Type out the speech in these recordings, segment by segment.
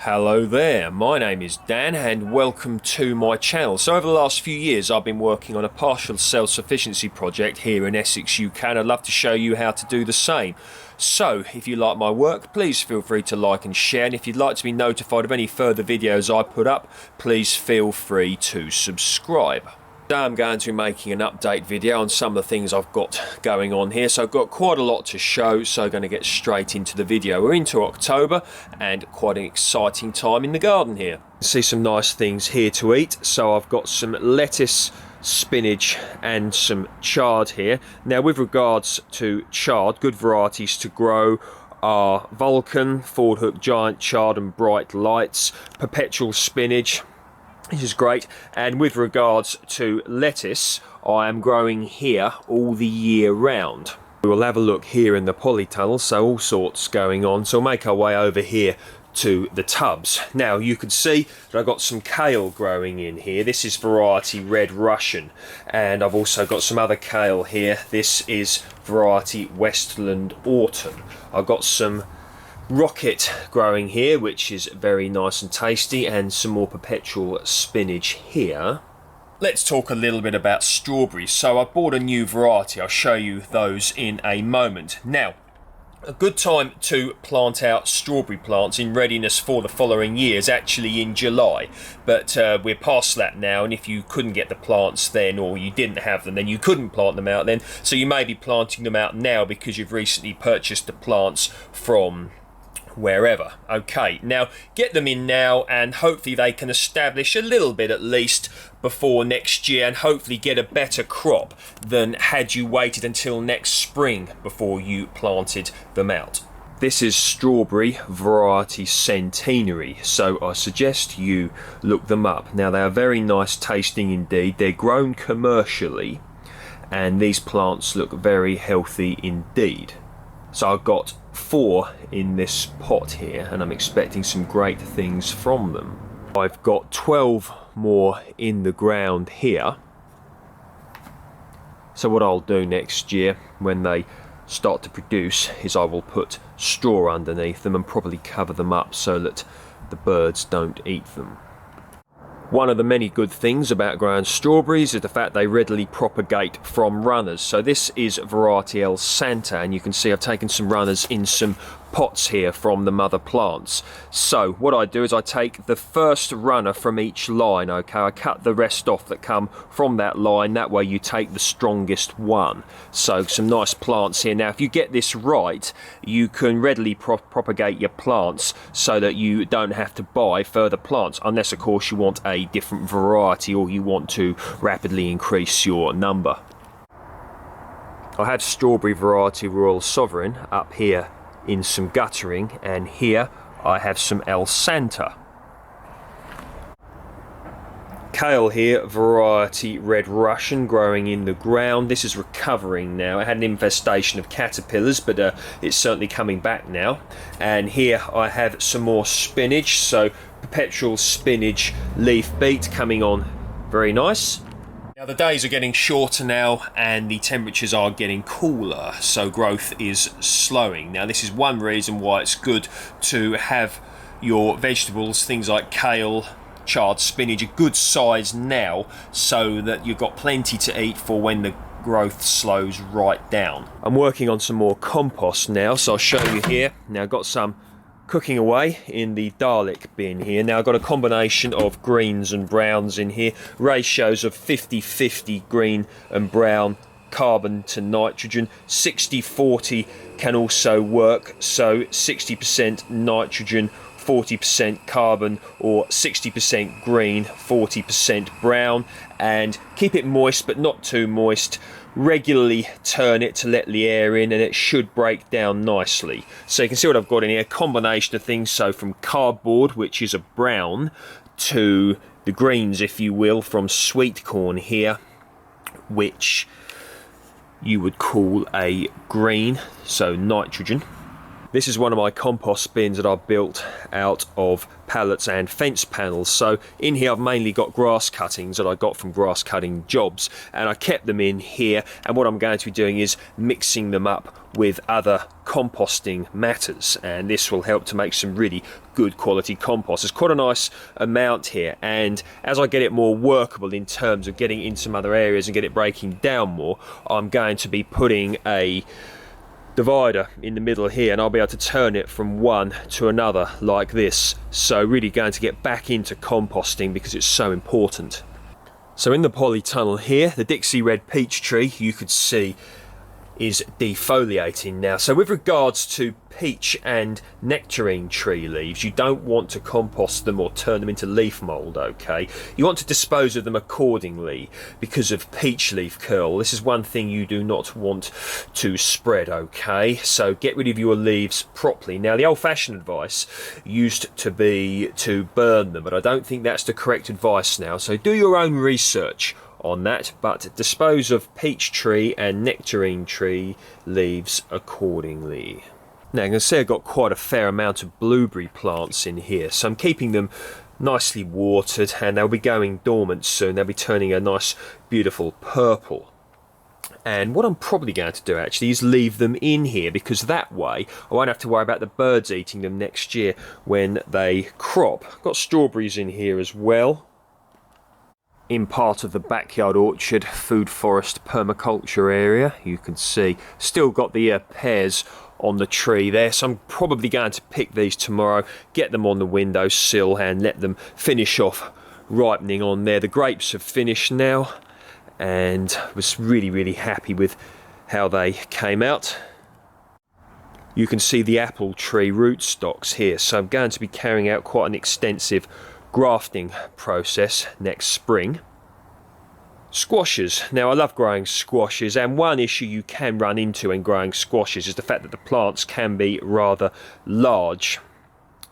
Hello there, my name is Dan and welcome to my channel. So over the last few years I've been working on a partial self-sufficiency project here in Essex, UK, and I'd love to show you how to do the same. So if you like my work, please feel free to like and share, and if you'd like to be notified of any further videos I put up, please feel free to subscribe. Today I'm going to be making an update video on some of the things I've got going on here. So I've got quite a lot to show, so I'm going to get straight into the video. We're into October and quite an exciting time in the garden here. See some nice things here to eat. So I've got some lettuce, spinach and some chard here. Now with regards to chard, good varieties to grow are Vulcan, Ford Hook, Giant Chard and Bright Lights, Perpetual Spinach. This is great. And with regards to lettuce, I am growing here all the year round. We'll have a look here in the polytunnel, so all sorts going on. So we'll make our way over here to the tubs. Now you can see that I've got some kale growing in here. This is variety Red Russian, and I've also got some other kale here. This is variety Westland Autumn. I've got some rocket growing here, which is very nice and tasty, and some more perpetual spinach here. Let's talk a little bit about strawberries. So I bought a new variety. I'll show you those in a moment. Now, a good time to plant out strawberry plants in readiness for the following year is actually in July, but we're past that now, and if you couldn't get the plants then, or you didn't have them, then you couldn't plant them out then, so you may be planting them out now because you've recently purchased the plants from wherever. Okay, now get them in now, and hopefully they can establish a little bit at least before next year, and hopefully get a better crop than had you waited until next spring before you planted them out. This is strawberry variety Centenary, so I suggest you look them up. Now they are very nice tasting indeed. They're grown commercially and these plants look very healthy indeed. So I've got 4 in this pot here, and I'm expecting some great things from them. I've got 12 more in the ground here. So what I'll do next year when they start to produce is I will put straw underneath them and probably cover them up so that the birds don't eat them. One of the many good things about growing strawberries is the fact they readily propagate from runners. So this is variety El Santa, and you can see I've taken some runners in some pots here from the mother plants. So what I do is I take the first runner from each line, okay, I cut the rest off that come from that line, that way you take the strongest one. So some nice plants here. Now if you get this right, you can readily propagate your plants so that you don't have to buy further plants, unless of course you want a different variety or you want to rapidly increase your number. I have strawberry variety Royal Sovereign up here in some guttering, and here I have some El Santa. Kale here, variety Red Russian, growing in the ground. This is recovering now. It had an infestation of caterpillars, but it's certainly coming back now. And here I have some more spinach, so perpetual spinach leaf beet coming on very nice. Now the days are getting shorter now and the temperatures are getting cooler, so growth is slowing. Now this is one reason why it's good to have your vegetables, things like kale, chard, spinach, a good size now, so that you've got plenty to eat for when the growth slows right down. I'm working on some more compost now, so I'll show you here. Now I've got some cooking away in the Dalek bin here. Now I've got a combination of greens and browns in here, ratios of 50-50 green and brown, carbon to nitrogen. 60-40 can also work, so 60% nitrogen, 40% carbon, or 60% green, 40% brown, and keep it moist but not too moist. Regularly turn it to let the air in and it should break down nicely. So you can see what I've got in here, a combination of things, so from cardboard, which is a brown, to the greens if you will, from sweet corn here, which you would call a green, so nitrogen. This is one of my compost bins that I built out of pallets and fence panels. So in here I've mainly got grass cuttings that I got from grass cutting jobs, and I kept them in here, and what I'm going to be doing is mixing them up with other composting matters, and this will help to make some really good quality compost. There's quite a nice amount here, and as I get it more workable in terms of getting in some other areas and get it breaking down more, I'm going to be putting a divider in the middle here, and I'll be able to turn it from one to another like this. So really going to get back into composting because it's so important. So in the polytunnel here, the Dixie red peach tree you could see is defoliating now. So with regards to peach and nectarine tree leaves, you don't want to compost them or turn them into leaf mould, okay? You want to dispose of them accordingly because of peach leaf curl. This is one thing you do not want to spread, okay? So get rid of your leaves properly. Now the old-fashioned advice used to be to burn them, but I don't think that's the correct advice now. So do your own research on that, but dispose of peach tree and nectarine tree leaves accordingly. Now you can see I've got quite a fair amount of blueberry plants in here, so I'm keeping them nicely watered, and they'll be going dormant soon. They'll be turning a nice beautiful purple. And what I'm probably going to do actually is leave them in here, because that way I won't have to worry about the birds eating them next year when they crop. I've got strawberries in here as well. In part of the backyard orchard food forest permaculture area, you can see still got the pears on the tree there, so I'm probably going to pick these tomorrow, get them on the windowsill and let them finish off ripening on there. The grapes have finished now, and was really happy with how they came out. You can see the apple tree rootstocks here, so I'm going to be carrying out quite an extensive grafting process next spring. Squashes. Now I love growing squashes, and one issue you can run into when growing squashes is the fact that the plants can be rather large.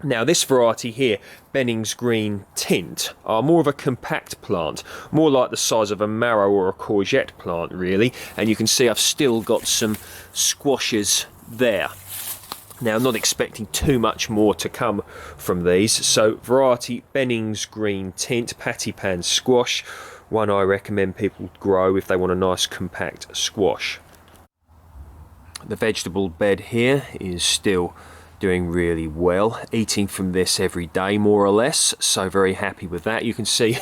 Now this variety here, Benning's Green Tint, are more of a compact plant, more like the size of a marrow or a courgette plant really, and you can see I've still got some squashes there. Now I'm not expecting too much more to come from these, so variety Benning's Green Tint, patty pan squash, one I recommend people grow if they want a nice compact squash. The vegetable bed here is still doing really well, eating from this every day more or less, so very happy with that. You can see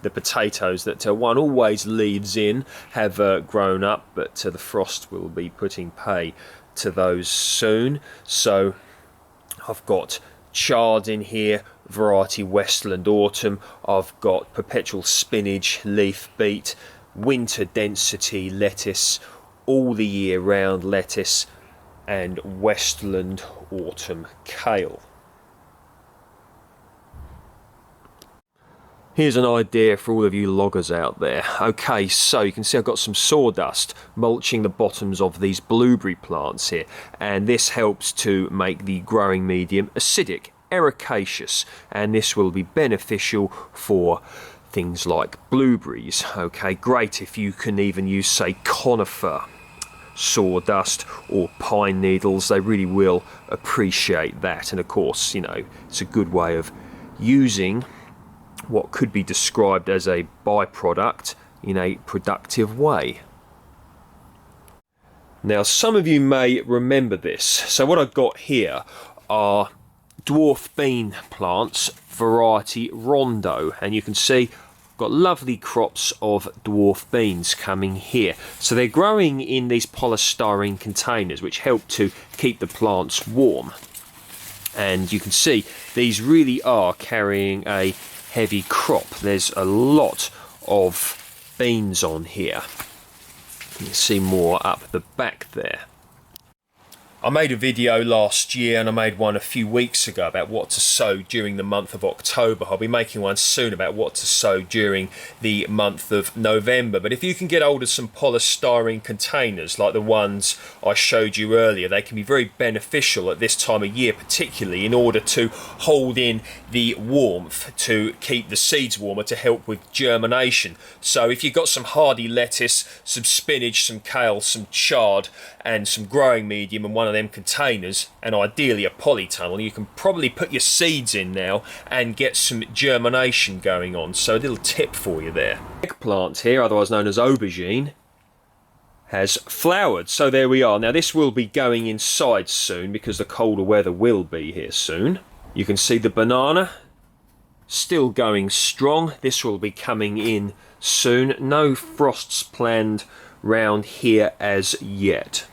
the potatoes that one always leaves in have grown up, but the frost will be putting pay to those soon. So I've got chard in here, variety Westland Autumn. I've got perpetual spinach, leaf beet, winter density lettuce, all the year round lettuce, and Westland Autumn kale. Here's an idea for all of you loggers out there. Okay, so you can see I've got some sawdust mulching the bottoms of these blueberry plants here, and this helps to make the growing medium acidic, ericaceous, and this will be beneficial for things like blueberries. Okay, great if you can even use, say, conifer sawdust or pine needles. They really will appreciate that, and of course, you know, it's a good way of using what could be described as a byproduct in a productive way. Now some of you may remember this. So what I've got here are dwarf bean plants, variety Rondo, and you can see I've got lovely crops of dwarf beans coming here. So they're growing in these polystyrene containers which help to keep the plants warm, and you can see these really are carrying a heavy crop. There's a lot of beans on here. You can see more up the back there. I made a video last year and I made one a few weeks ago about what to sow during the month of October. I'll be making one soon about what to sow during the month of November. But if you can get hold of some polystyrene containers like the ones I showed you earlier, they can be very beneficial at this time of year, particularly in order to hold in the warmth to keep the seeds warmer to help with germination. So if you've got some hardy lettuce, some spinach, some kale, some chard and some growing medium, and one of them containers, and ideally a polytunnel, you can probably put your seeds in now and get some germination going on. So a little tip for you there. Eggplant here, otherwise known as aubergine, has flowered. So there we are. Now this will be going inside soon because the colder weather will be here soon. You can see the banana still going strong. This will be coming in soon. No frosts planned round here as yet.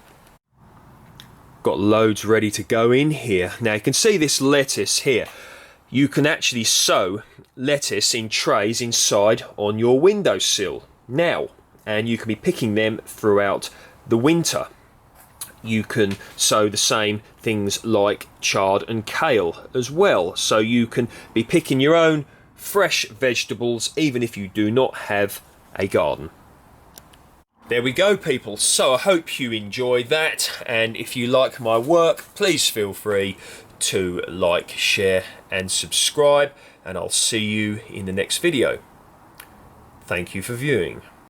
Got loads ready to go in here. Now you can see this lettuce here. You can actually sow lettuce in trays inside on your windowsill now, and you can be picking them throughout the winter. You can sow the same things like chard and kale as well, so you can be picking your own fresh vegetables even if you do not have a garden. There we go, people. So I hope you enjoyed that, and if you like my work, please feel free to like, share and subscribe, and I'll see you in the next video. Thank you for viewing.